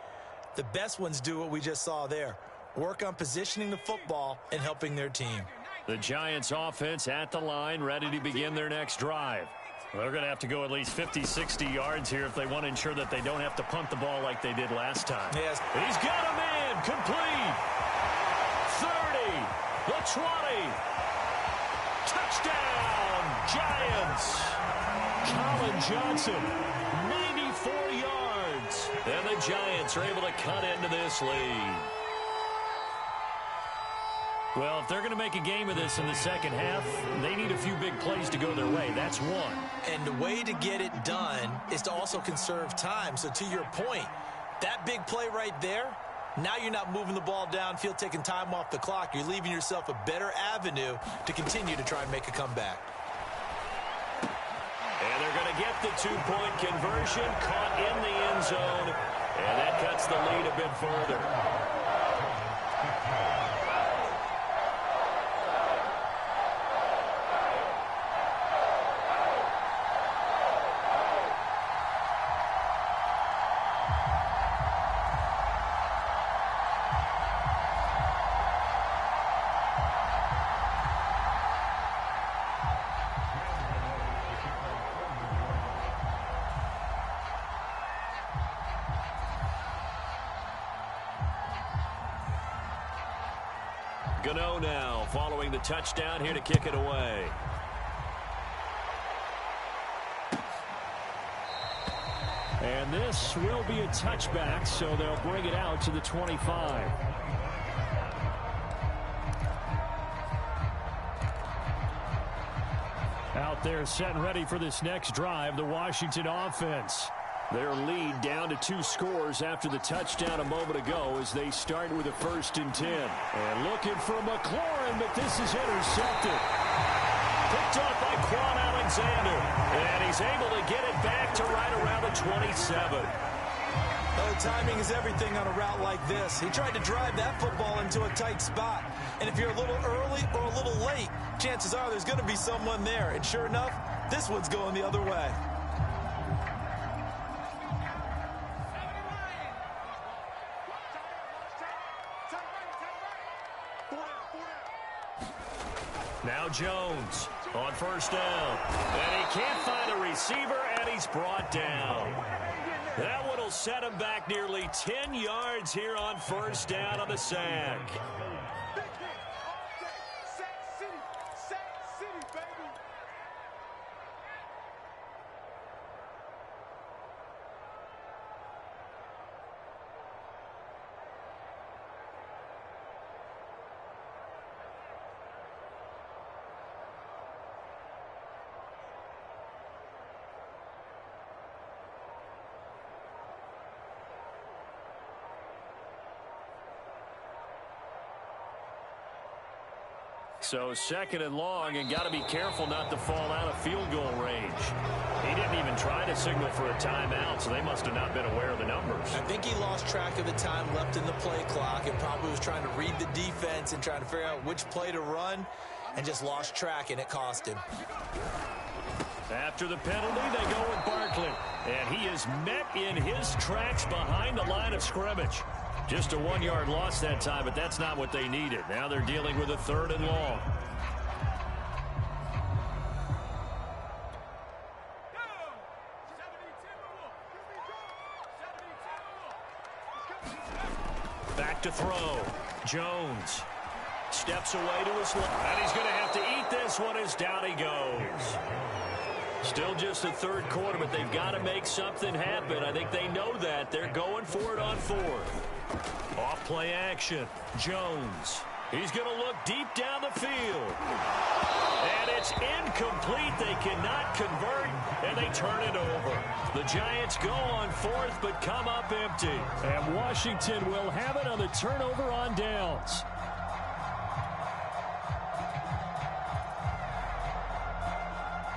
The best ones do what we just saw there. Work on positioning the football and helping their team. The Giants offense at the line, ready to begin their next drive. They're going to have to go at least 50, 60 yards here if they want to ensure that they don't have to punt the ball like they did last time. Yes. He's got him in. Complete. 30. The 20. Touchdown, Giants. Colin Johnson, 94 yards. And the Giants are able to cut into this lead. Well, if they're going to make a game of this in the second half, they need a few big plays to go their way. That's one. And the way to get it done is to also conserve time. So to your point, that big play right there, now you're not moving the ball downfield, taking time off the clock. You're leaving yourself a better avenue to continue to try and make a comeback. And they're going to get the two-point conversion, caught in the end zone, and that cuts the lead a bit further. Gano now following the touchdown here to kick it away. And this will be a touchback, so they'll bring it out to the 25. Out there set and ready for this next drive, the Washington offense. Their lead down to 2 scores after the touchdown a moment ago as they start with a 1st and 10. And looking for McLaurin, but this is intercepted. Picked up by Quan Alexander. And he's able to get it back to right around the 27. Oh, timing is everything on a route like this. He tried to drive that football into a tight spot. And if you're a little early or a little late, chances are there's going to be someone there. And sure enough, this one's going the other way. Now Jones on 1st down. And he can't find a receiver, and he's brought down. That one will set him back nearly 10 yards here on 1st down on the sack. So 2nd and long, and got to be careful not to fall out of field goal range. He didn't even try to signal for a timeout, so they must have not been aware of the numbers. I think he lost track of the time left in the play clock and probably was trying to read the defense and trying to figure out which play to run and just lost track, and it cost him. After the penalty, they go with Barkley. And he is met in his tracks behind the line of scrimmage. Just a 1-yard loss that time, but that's not what they needed. Now they're dealing with a 3rd and long. Back to throw. Jones steps away to his left. And he's going to have to eat this one as down he goes. Still just the 3rd quarter, but they've got to make something happen. I think they know that. They're going for it on 4th. Off play action. Jones. He's going to look deep down the field. And it's incomplete. They cannot convert, and they turn it over. The Giants go on 4th, but come up empty. And Washington will have it on the turnover on downs.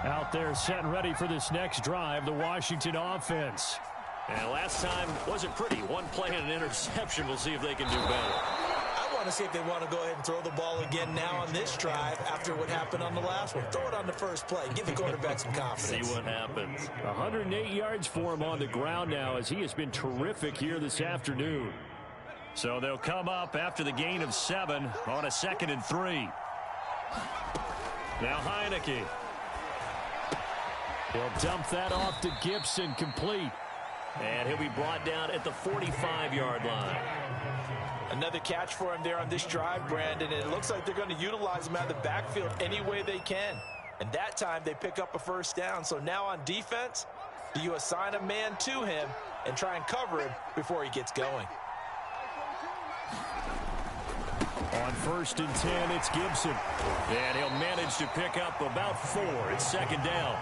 Out there set and ready for this next drive, the Washington offense. And last time wasn't pretty. One play and an interception. We'll see if they can do better. I want to see if they want to go ahead and throw the ball again now on this drive after what happened on the last one. Throw it on the first play. Give the quarterback some confidence. See what happens. 108 yards for him on the ground now as he has been terrific here this afternoon. So they'll come up after the gain of 7 on a 2nd and 3. Now Heineke. He'll dump that off to Gibson, complete. And he'll be brought down at the 45-yard line. Another catch for him there on this drive, Brandon, and it looks like they're going to utilize him out of the backfield any way they can. And that time they pick up a first down. So now on defense, do you assign a man to him and try and cover him before he gets going? On 1st and 10, it's Gibson. And he'll manage to pick up about 4. It's 2nd down.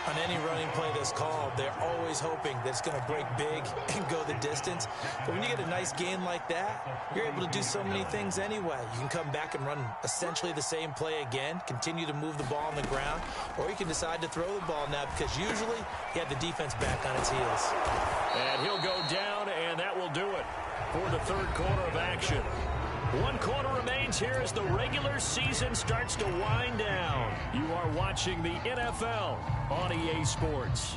On any running play that's called, they're always hoping that it's going to break big and go the distance. But when you get a nice gain like that, you're able to do so many things anyway. You can come back and run essentially the same play again, continue to move the ball on the ground, or you can decide to throw the ball now because usually you have the defense back on its heels. And he'll go down, and that will do it for the 3rd quarter of action. 1 quarter remains here as the regular season starts to wind down. You are watching the NFL on EA Sports.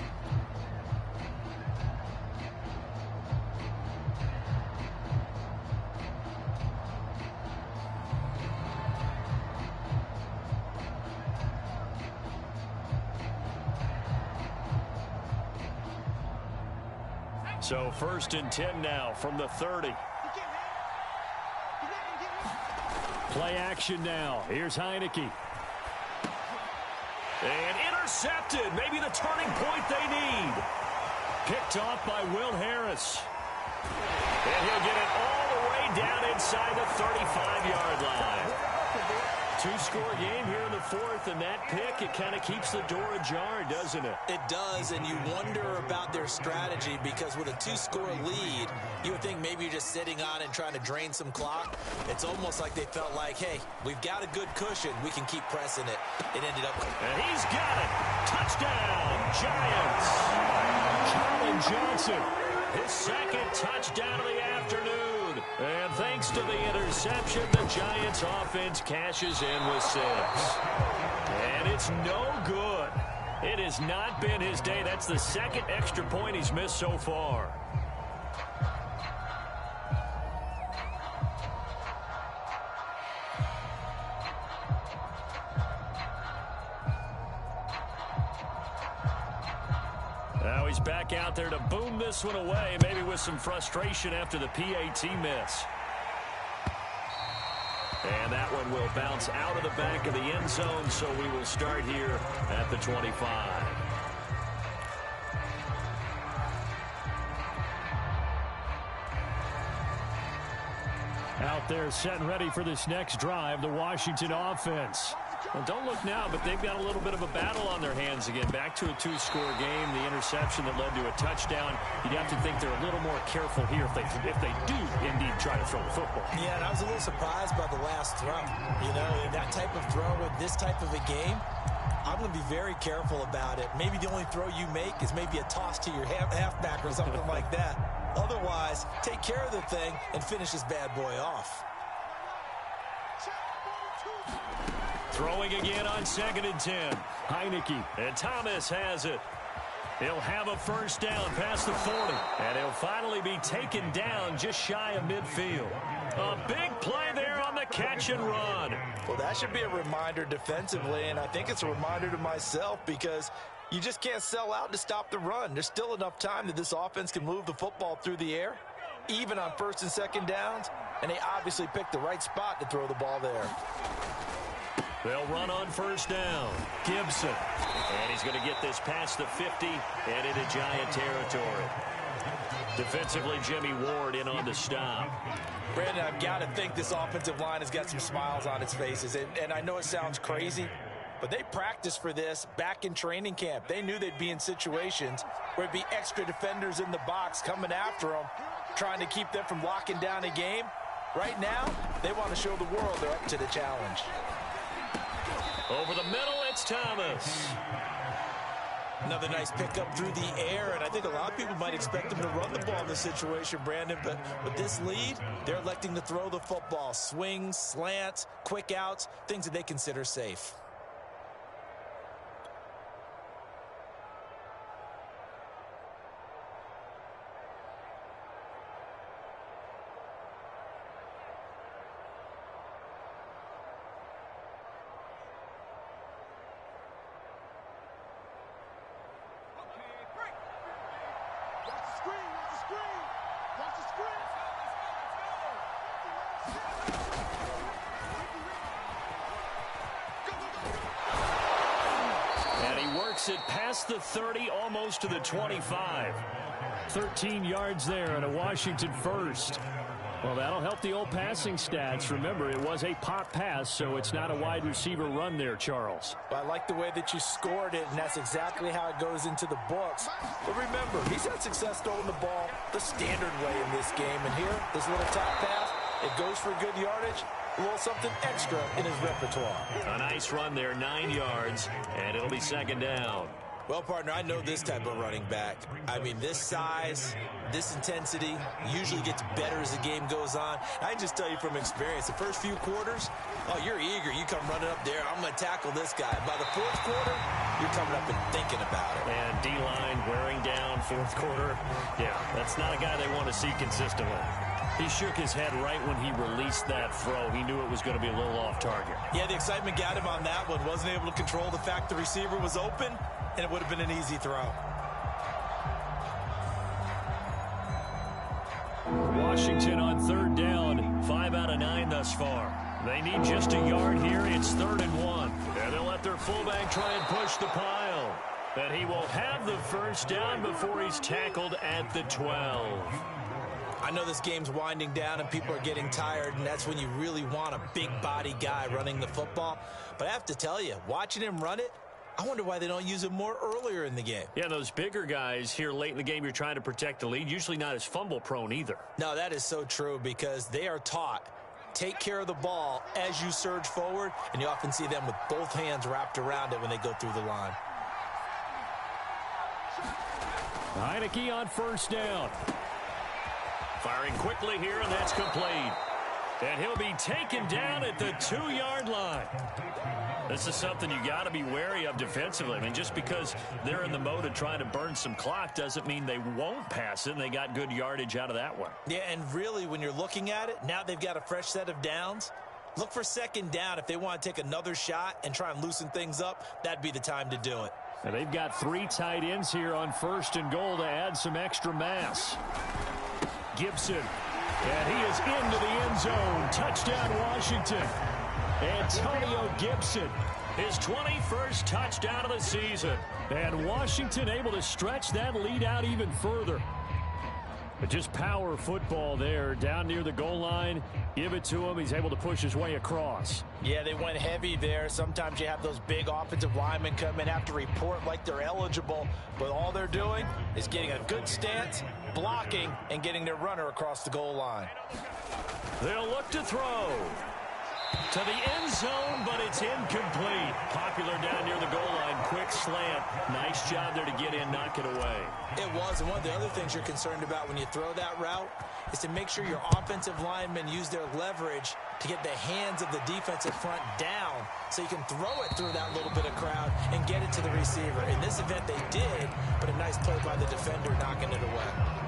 So 1st and 10 now from the 30. Play action now. Here's Heineke. And intercepted. Maybe the turning point they need. Picked off by Will Harris. And he'll get it all the way down inside the 35-yard line. 2-score game here in the 4th, and that pick, it kind of keeps the door ajar, doesn't it? It does, and you wonder about their strategy because with a 2-score lead, you would think maybe you're just sitting on it and trying to drain some clock. It's almost like they felt like, hey, we've got a good cushion. We can keep pressing it. It ended up. And he's got it. Touchdown, Giants. Colin Johnson. His 2nd touchdown of the afternoon. And thanks to the interception, the Giants offense cashes in with 6. And it's no good. It has not been his day. That's the 2nd extra point he's missed so far. Now he's back out there to boom this one away, maybe with some frustration after the PAT miss. And that one will bounce out of the back of the end zone, so we will start here at the 25. Out there set and ready for this next drive, the Washington offense. Well, don't look now, but they've got a little bit of a battle on their hands again. Back to a 2-score game, the interception that led to a touchdown. You'd have to think they're a little more careful here if they do indeed try to throw the football. Yeah, and I was a little surprised by the last throw. You know, that type of throw in this type of a game, I'm going to be very careful about it. Maybe the only throw you make is maybe a toss to your halfback or something like that. Otherwise, take care of the thing and finish this bad boy off. Throwing again on 2nd and 10. Heineke. And Thomas has it. He'll have a first down past the 40. And he'll finally be taken down just shy of midfield. A big play there on the catch and run. Well, that should be a reminder defensively, and I think it's a reminder to myself because you just can't sell out to stop the run. There's still enough time that this offense can move the football through the air, even on 1st and 2nd downs, and they obviously picked the right spot to throw the ball there. They'll run on first down. Gibson. And he's going to get this past the 50 and into Giant territory. Defensively, Jimmy Ward in on the stop. Brandon, I've got to think this offensive line has got some smiles on its faces. And I know it sounds crazy, but they practiced for this back in training camp. They knew they'd be in situations where it'd be extra defenders in the box coming after them, trying to keep them from locking down a game. Right now, they want to show the world they're up to the challenge. Over the middle, it's Thomas. Another nice pickup through the air, and I think a lot of people might expect him to run the ball in this situation, Brandon, but with this lead, they're electing to throw the football. Swings, slants, quick outs, things that they consider safe. It past the 30, almost to the 25. 13 yards there and a Washington first. Well, that'll help the old passing stats. Remember, it was a pop pass, so it's not a wide receiver run there, Charles. Well, I like the way that you scored it, and that's exactly how it goes into the books. But remember, he's had success throwing the ball the standard way in this game. And here, this little top pass, it goes for good yardage. A little something extra in his repertoire. A nice run there, 9 yards, and it'll be second down. Well, partner, I know this type of running back. I mean, this size, this intensity usually gets better as the game goes on. I can just tell you from experience, the first few quarters, oh, you're eager. You come running up there, I'm going to tackle this guy. By the fourth quarter, you're coming up and thinking about it. And D-line wearing down fourth quarter. Yeah, that's not a guy they want to see consistently. He shook his head right when he released that throw. He knew it was going to be a little off target. Yeah, the excitement got him on that one. Wasn't able to control the fact the receiver was open, and it would have been an easy throw. Washington on third down. 5 out of 9 thus far. They need just a yard here. It's 3rd and 1. And they'll let their fullback try and push the pile. And he will have the first down before he's tackled at the 12. I know this game's winding down and people are getting tired, and that's when you really want a big body guy running the football. But I have to tell you, watching him run it, I wonder why they don't use him more earlier in the game. Yeah, those bigger guys here late in the game, you're trying to protect the lead, usually not as fumble prone either. No, that is so true because they are taught, take care of the ball as you surge forward, and you often see them with both hands wrapped around it when they go through the line. Heinicke on first down. Firing quickly here, and that's complete. And he'll be taken down at the 2-yard line. This is something you got to be wary of defensively. I mean, just because they're in the mode of trying to burn some clock doesn't mean they won't pass it, and they got good yardage out of that one. Yeah, and really, when you're looking at it, now they've got a fresh set of downs. Look for second down. If they want to take another shot and try and loosen things up, that'd be the time to do it. And they've got 3 tight ends here on 1st and goal to add some extra mass. Gibson, and he is into the end zone. Touchdown, Washington. Antonio Gibson, his 21st touchdown of the season. And Washington able to stretch that lead out even further. But just power football there down near the goal line. Give it to him. He's able to push his way across. Yeah, they went heavy there. Sometimes you have those big offensive linemen come in, have to report like they're eligible. But all they're doing is getting a good stance, blocking, and getting their runner across the goal line. They'll look to throw to the end zone, but it's incomplete. Popular down near the goal line. Quick slant. Nice job there to get in, knock it away. It was, and one of the other things you're concerned about when you throw that route is to make sure your offensive linemen use their leverage to get the hands of the defensive front down so you can throw it through that little bit of crowd and get it to the receiver. In this event, they did, but a nice play by the defender knocking it away.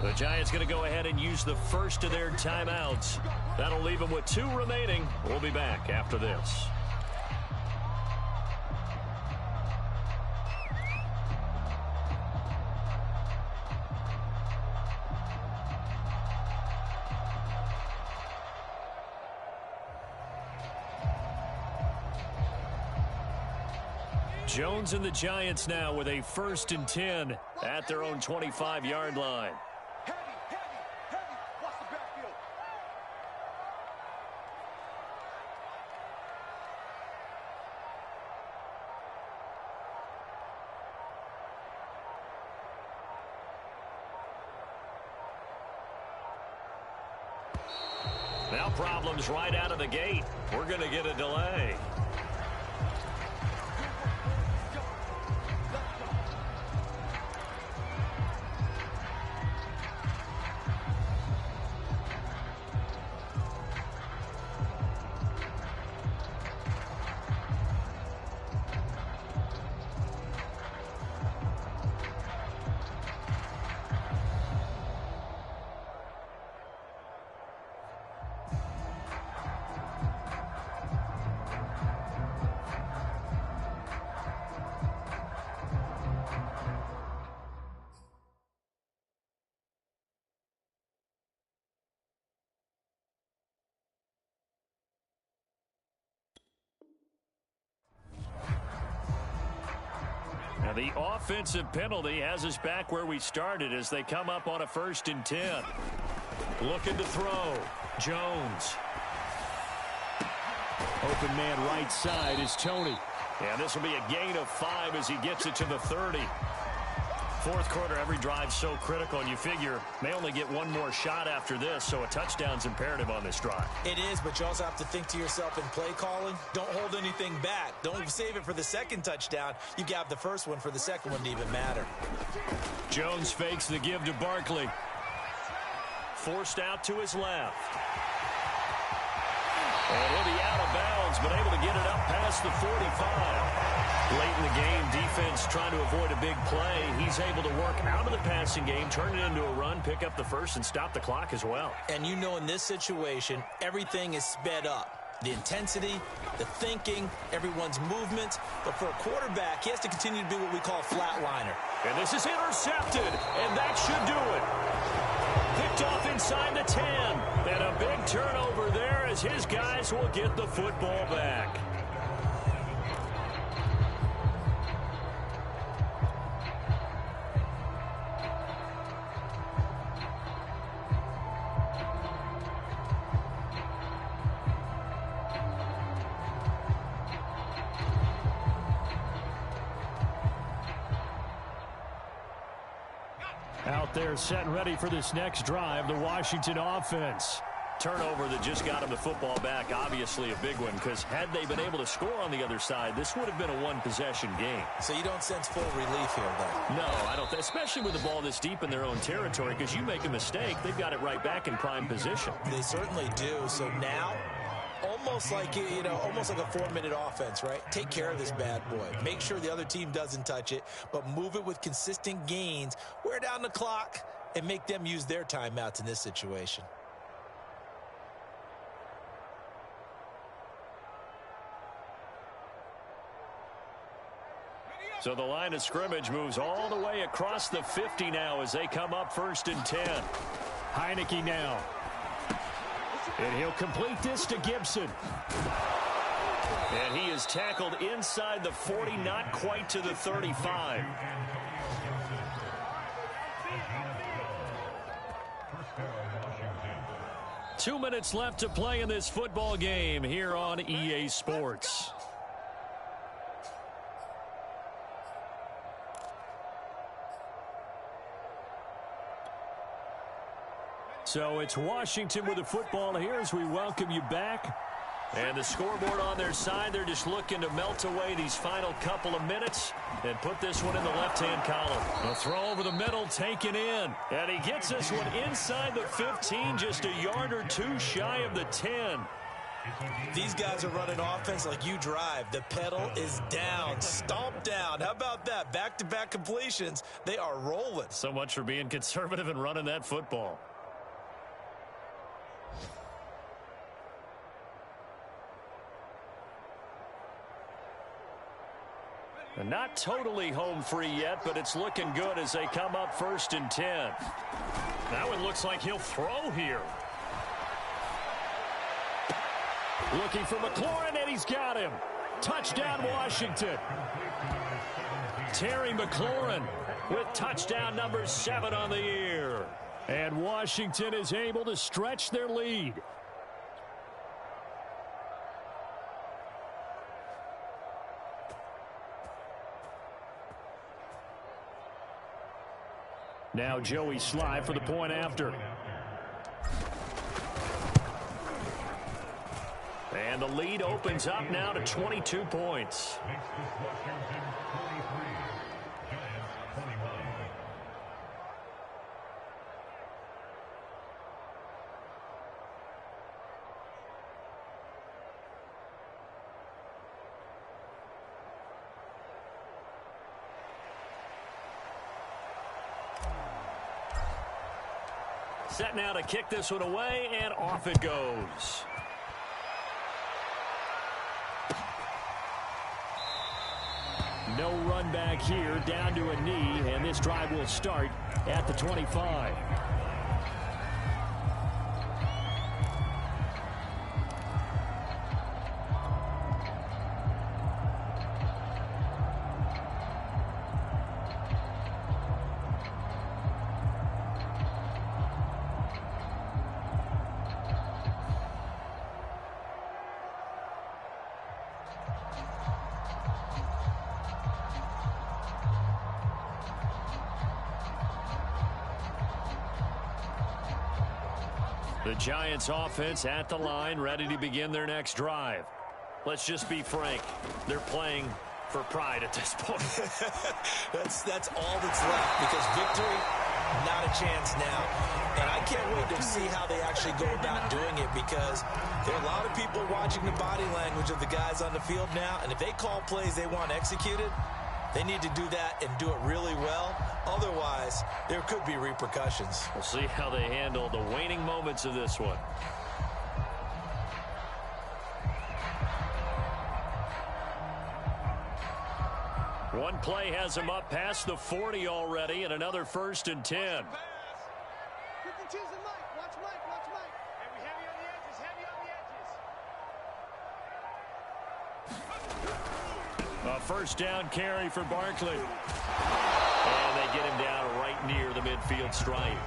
The Giants going to go ahead and use the first of their timeouts. That'll leave them with 2 remaining. We'll be back after this. Jones and the Giants now with a 1st and 10 at their own 25-yard line. Now problems right out of the gate. We're going to get a delay. Now the offensive penalty has us back where we started as they come up on a 1st and 10. Looking to throw. Jones. Open man right side is Tony. And this will be a gain of 5 as he gets it to the 30. Fourth quarter, every drive so critical, and you figure may only get one more shot after this, so a touchdown's imperative on this drive. It is, but you also have to think to yourself in play calling, don't hold anything back. Don't save it for the second touchdown. You got the first one for the second one to even matter. Jones fakes the give to Barkley. Forced out to his left. And he'll be out of bounds, but able to get it up past the 45. Late in the game, defense trying to avoid a big play. He's able to work out of the passing game, turn it into a run, pick up the first, and stop the clock as well. And you know in this situation, everything is sped up. The intensity, the thinking, everyone's movement. But for a quarterback, he has to continue to be what we call a flatliner. And this is intercepted, and that should do it. Picked off inside the 10. And a big turnover there as his guys will get the football back. Out there set and ready for this next drive, the Washington offense. Turnover that just got him the football back, obviously a big one, because had they been able to score on the other side, this would have been a one-possession game. So you don't sense full relief here, though? No, I don't, especially with the ball this deep in their own territory, because you make a mistake, they've got it right back in prime position. They certainly do. So now, almost like, almost like a 4-minute offense, right? Take care of this bad boy. Make sure the other team doesn't touch it, but move it with consistent gains. Wear down the clock and make them use their timeouts in this situation. So the line of scrimmage moves all the way across the 50 now as they come up 1st and 10. Heineke now. And he'll complete this to Gibson. And he is tackled inside the 40, not quite to the 35. Two minutes left to play in this football game here on EA Sports. So it's Washington with the football here as we welcome you back. And the scoreboard on their side, they're just looking to melt away these final couple of minutes and put this one in the left-hand column. A throw over the middle, taken in. And he gets this one inside the 15, just a yard or two shy of the 10. These guys are running offense like you drive. The pedal is down, stomp down. How about that? Back-to-back completions. They are rolling. So much for being conservative and running that football. And not totally home free yet, but it's looking good as they come up 1st and 10. Now it looks like he'll throw here. Looking for McLaurin, and he's got him. Touchdown, Washington. Terry McLaurin with touchdown number 7 on the year. And Washington is able to stretch their lead. Now Joey Sly for the point after. And the lead opens up now to 22 points. Set now to kick this one away, and off it goes. No run back here, down to a knee, and this drive will start at the 25. The Giants offense at the line, ready to begin their next drive. Let's just be frank. They're playing for pride at this point. that's all that's left, because victory, not a chance now. And I can't wait to see how they actually go about doing it, because there are a lot of people watching the body language of the guys on the field now, and if they call plays they want executed, they need to do that and do it really well. Otherwise, there could be repercussions. We'll see how they handle the waning moments of this one. One play has him up past the 40 already, and another 1st and 10. A first down carry for Barkley. And they get him down right near the midfield stripe.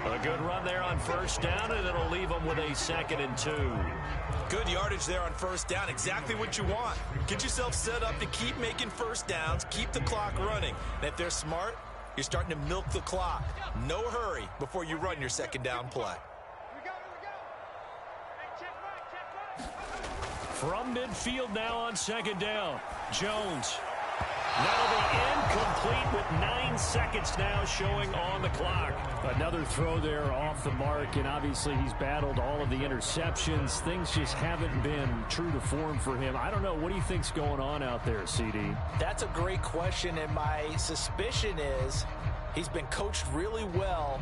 A good run there on 1st down, and it'll leave them with a 2nd and 2. Good yardage there on 1st down. Exactly what you want. Get yourself set up to keep making 1st downs, keep the clock running. And if they're smart, you're starting to milk the clock. No hurry before you run your 2nd down play. From midfield now on 2nd down. Jones. That'll be incomplete with 9 seconds now showing on the clock. Another throw there off the mark, and obviously he's battled all of the interceptions. Things just haven't been true to form for him. I don't know. What do you think's going on out there, CD? That's a great question, and my suspicion is he's been coached really well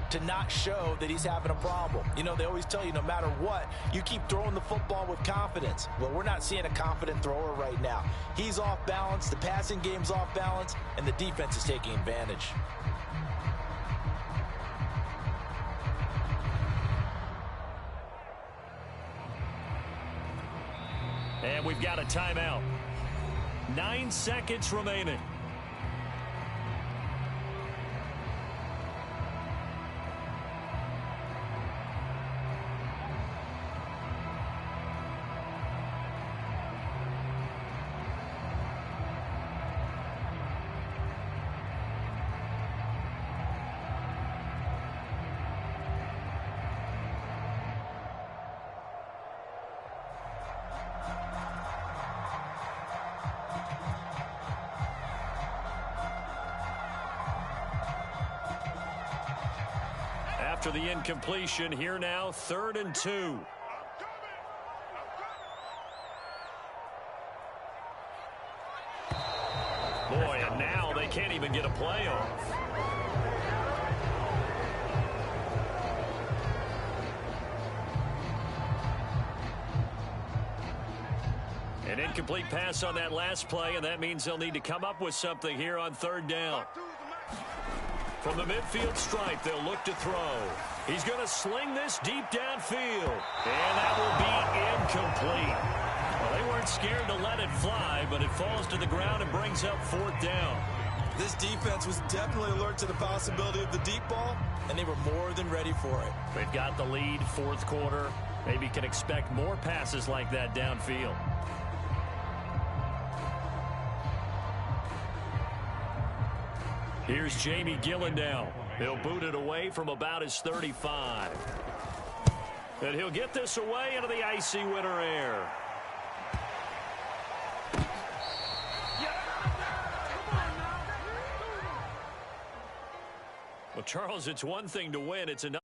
to not show that he's having a problem. You know, they always tell you no matter what, you keep throwing the football with confidence. Well, we're not seeing a confident thrower right now. He's off balance, the passing game's off balance, and the defense is taking advantage. And we've got a timeout. 9 seconds remaining. After the incompletion, here now, 3rd and 2. Boy, and now they can't even get a play off. An incomplete pass on that last play, and that means they'll need to come up with something here on 3rd down. From the midfield stripe, they'll look to throw. He's going to sling this deep downfield. And that will be incomplete. Well, they weren't scared to let it fly, but it falls to the ground and brings up 4th down. This defense was definitely alert to the possibility of the deep ball, and they were more than ready for it. They've got the lead, 4th quarter. Maybe can expect more passes like that downfield. Here's Jamie Gillen now. He'll boot it away from about his 35. And he'll get this away into the icy winter air. Well, Charles, it's one thing to win. It's another.